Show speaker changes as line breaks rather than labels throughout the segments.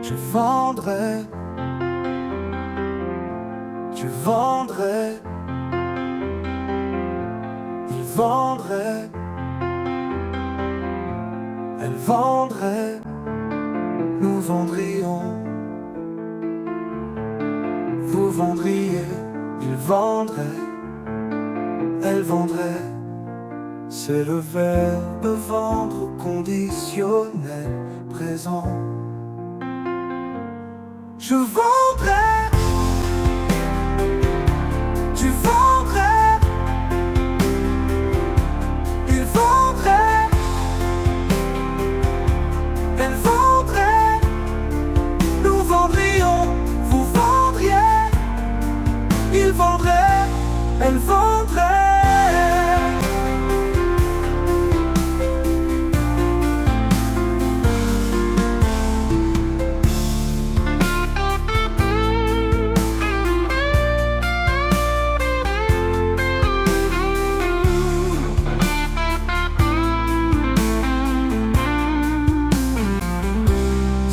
Je vendrais, tu vendrais, il vendrait, elle vendrait, nous vendrions, vous vendriez, il vendrait, elle vendrait. C'est le verbe vendre conditionnel présent. Je vendrais, tu vendrais, il vendrait, elle vendrait, nous vendrions, vous vendriez, il vendrait, elle vendrait.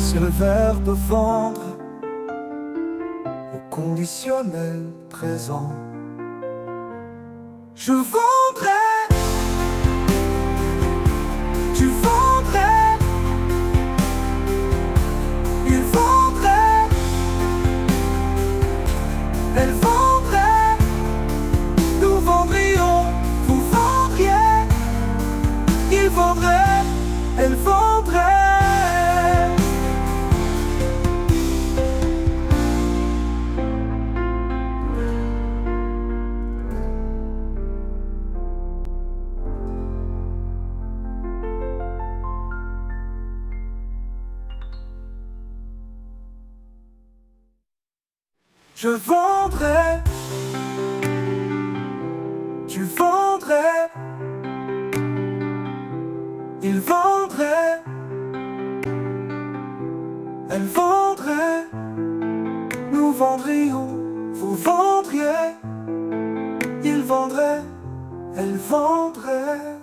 C'est le verbe vendre au conditionnel présent. Je vendrais, tu vendrais, il vendrait, elle vendrait, nous vendrions, vous vendriez, il vendrait, elle vendrait. Je vendrais, tu vendrais, il vendrait, elle vendrait, nous vendrions, vous vendriez, il vendrait, elle vendrait.